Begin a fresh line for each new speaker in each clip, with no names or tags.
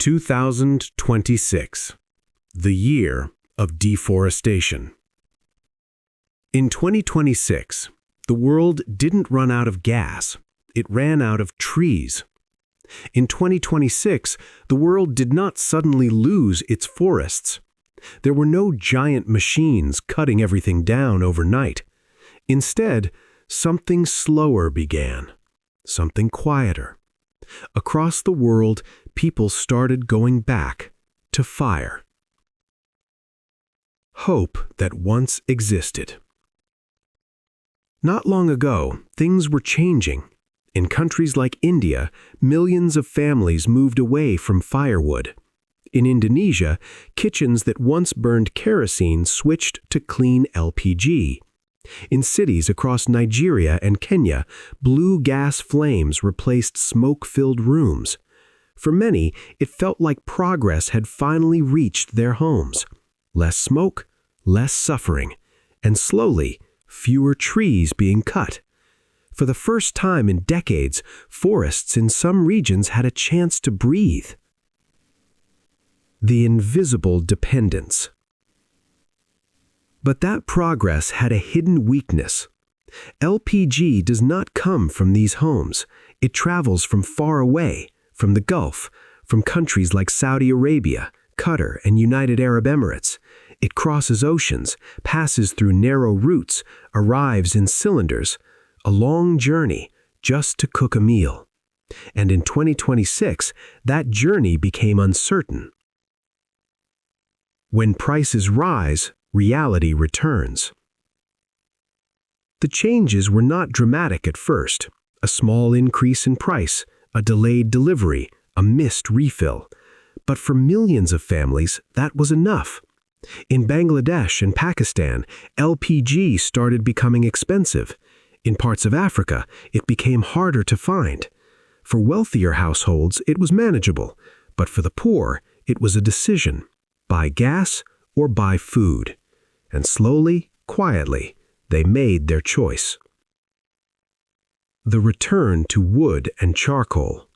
2026, the year of deforestation. In 2026, the world didn't run out of gas, it ran out of trees. In 2026, the world did not suddenly lose its forests. There were no giant machines cutting everything down overnight. Instead, something slower began, something quieter. Across the world, people started going back to fire. Hope that once existed. Not long ago, things were changing. In countries like India, millions of families moved away from firewood. In Indonesia, kitchens that once burned kerosene switched to clean LPG. In cities across Nigeria and Kenya, blue gas flames replaced smoke-filled rooms. For many, it felt like progress had finally reached their homes. Less smoke, less suffering, and slowly, fewer trees being cut. For the first time in decades, forests in some regions had a chance to breathe. The invisible dependence. But that progress had a hidden weakness. LPG does not come from these homes. It travels from far away, from the Gulf, from countries like Saudi Arabia, Qatar, and United Arab Emirates. It crosses oceans, passes through narrow routes, arrives in cylinders, a long journey just to cook a meal. And in 2026, that journey became uncertain. When prices rise, reality returns. The changes were not dramatic at first. A small increase in price, a delayed delivery, a missed refill. But for millions of families, that was enough. In Bangladesh and Pakistan, LPG started becoming expensive. In parts of Africa, it became harder to find. For wealthier households, it was manageable. But for the poor, it was a decision. Buy gas or buy food. And slowly, quietly, they made their choice. The return to wood and charcoal.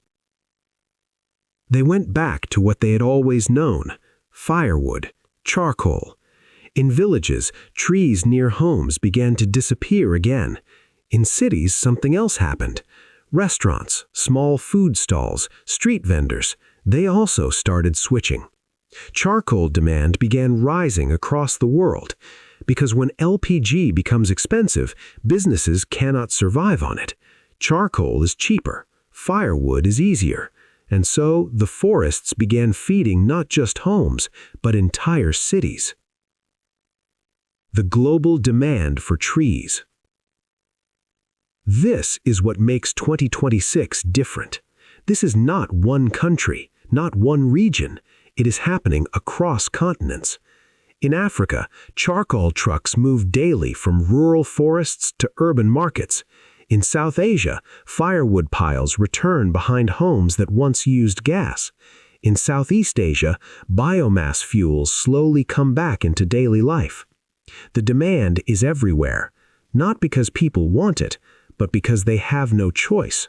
They went back to what they had always known: firewood, charcoal. In villages, trees near homes began to disappear again. In cities, something else happened. Restaurants, small food stalls, street vendors, they also started switching. Charcoal demand began rising across the world, because when LPG becomes expensive, businesses cannot survive on it. Charcoal is cheaper, firewood is easier, and so the forests began feeding not just homes, but entire cities. The global demand for trees. This is what makes 2026 different. This is not one country, not one region. It is happening across continents. In Africa, charcoal trucks move daily from rural forests to urban markets. In South Asia, firewood piles return behind homes that once used gas. In Southeast Asia, biomass fuels slowly come back into daily life. The demand is everywhere, not because people want it, but because they have no choice.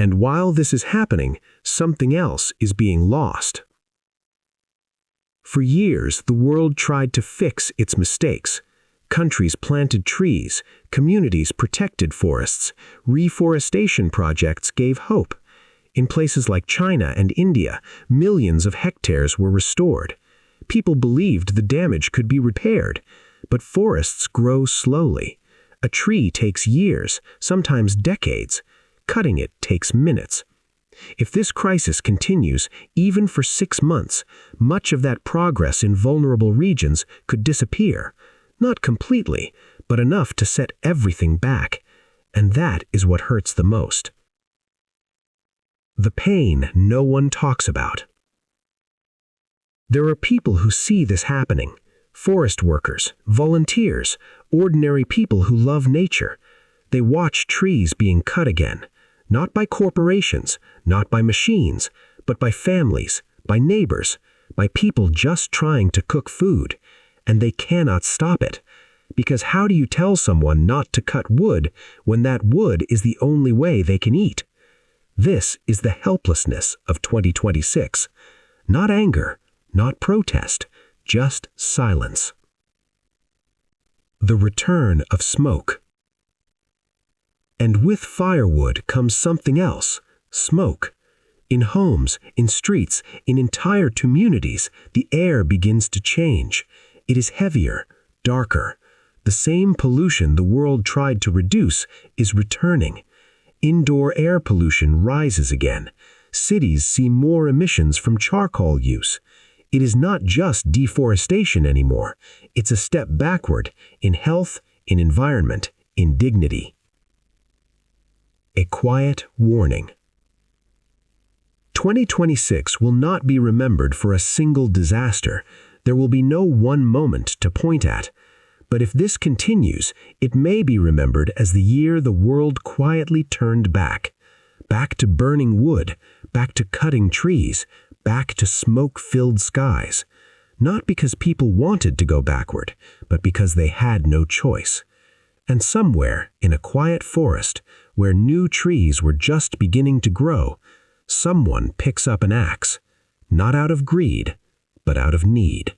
And while this is happening, something else is being lost. For years, the world tried to fix its mistakes. Countries planted trees, communities protected forests, reforestation projects gave hope. In places like China and India, millions of hectares were restored. People believed the damage could be repaired, but forests grow slowly. A tree takes years, sometimes decades. Cutting it takes minutes. If this crisis continues, even for 6 months, much of that progress in vulnerable regions could disappear. Not completely, but enough to set everything back. And that is what hurts the most. The pain no one talks about. There are people who see this happening. Forest workers, volunteers, ordinary people who love nature. They watch trees being cut again. Not by corporations, not by machines, but by families, by neighbors, by people just trying to cook food. And they cannot stop it. Because how do you tell someone not to cut wood when that wood is the only way they can eat? This is the helplessness of 2026. Not anger, not protest, just silence. The return of smoke. And with firewood comes something else, smoke. In homes, in streets, in entire communities, the air begins to change. It is heavier, darker. The same pollution the world tried to reduce is returning. Indoor air pollution rises again. Cities see more emissions from charcoal use. It is not just deforestation anymore. It's a step backward in health, in environment, in dignity. A quiet warning. 2026 will not be remembered for a single disaster. There will be no one moment to point at. But if this continues, it may be remembered as the year the world quietly turned back. Back to burning wood, back to cutting trees, back to smoke-filled skies. Not because people wanted to go backward, but because they had no choice. And somewhere, in a quiet forest, where new trees were just beginning to grow, someone picks up an axe, not out of greed, but out of need.